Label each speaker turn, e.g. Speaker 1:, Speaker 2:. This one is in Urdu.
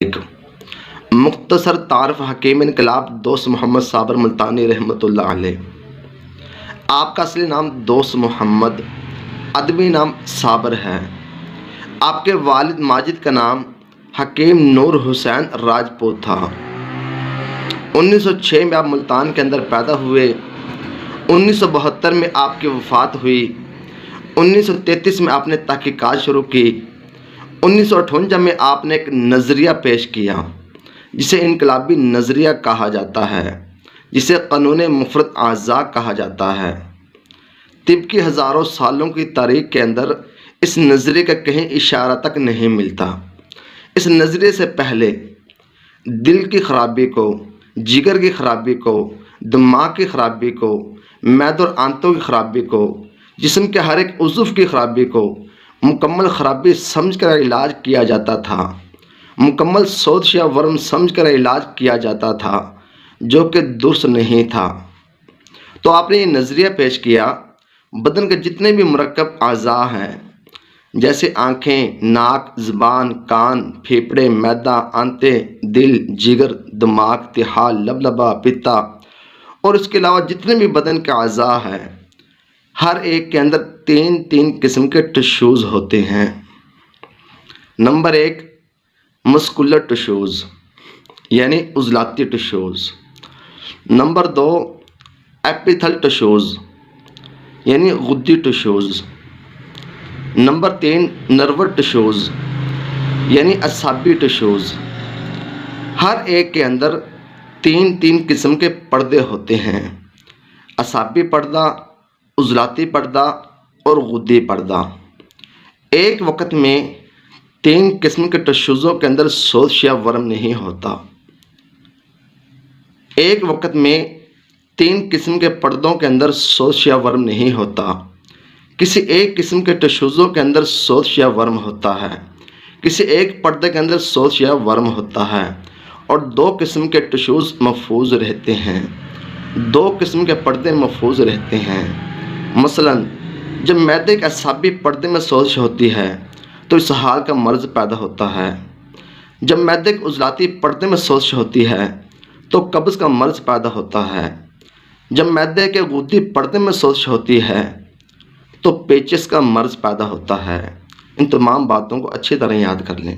Speaker 1: ایک مختصر تعارف حکیم انقلاب دوست محمد صابر ملتانی رحمۃ اللہ علیہ۔ آپ کا اصلی نام دوست محمد، ادبی نام صابر ہے۔ آپ کے والد ماجد کا نام حکیم نور حسین راجپوت تھا۔ 1906 میں آپ ملتان کے اندر پیدا ہوئے۔ 1972 میں آپ کی وفات ہوئی۔ 1933 میں آپ نے تحقیقات شروع کی۔ 1958 میں آپ نے ایک نظریہ پیش کیا جسے انقلابی نظریہ کہا جاتا ہے، جسے قانون مفرد اعضاء کہا جاتا ہے۔ طب کی ہزاروں سالوں کی تاریخ کے اندر اس نظریے کا کہیں اشارہ تک نہیں ملتا۔ اس نظریے سے پہلے دل کی خرابی کو، جگر کی خرابی کو، دماغ کی خرابی کو، معدے اور آنتوں کی خرابی کو، جسم کے ہر ایک عضو کی خرابی کو مکمل خرابی سمجھ کر علاج کیا جاتا تھا، مکمل سوزش یا ورم سمجھ کر علاج کیا جاتا تھا، جو کہ درست نہیں تھا۔ تو آپ نے یہ نظریہ پیش کیا، بدن کے جتنے بھی مرکب اعضاء ہیں جیسے آنکھیں، ناک، زبان، کان، پھیپھڑے، معدہ، آنتیں، دل، جگر، دماغ، طحال، لبلبہ، پتا اور اس کے علاوہ جتنے بھی بدن کے اعضاء ہیں، ہر ایک کے اندر تین قسم کے ٹشوز ہوتے ہیں۔ نمبر 1 مسکولر ٹشوز یعنی عضلاتی ٹشوز۔ نمبر 2 ایپیتھل ٹشوز یعنی غدی ٹشوز۔ نمبر 3 نرو ٹشوز یعنی اعصابی ٹشوز۔ ہر ایک کے اندر تین قسم کے پردے ہوتے ہیں: اعصابی پردہ، عضلاتی پردہ اور غدی پردہ۔ ایک وقت میں 3 قسم کے ٹشوزوں کے اندر سوزش یا ورم نہیں ہوتا۔ ایک وقت میں 3 قسم کے پردوں کے اندر سوزش یا ورم نہیں ہوتا۔ کسی ایک قسم کے ٹشوزوں کے اندر سوزش یا ورم ہوتا ہے، کسی ایک پردے کے اندر سوزش یا ورم ہوتا ہے، اور 2 قسم کے ٹشوز محفوظ رہتے ہیں، 2 قسم کے پردے محفوظ رہتے ہیں۔ مثلا جب معدے کے اعصابی پردے میں سوزش ہوتی ہے تو اسہال کا مرض پیدا ہوتا ہے۔ جب معدے کے عضلاتی پردے میں سوزش ہوتی ہے تو قبض کا مرض پیدا ہوتا ہے۔ جب معدے کے غدی پردے میں سوزش ہوتی ہے تو پیچس کا مرض پیدا ہوتا ہے۔ ان تمام باتوں کو اچھی طرح یاد کر لیں۔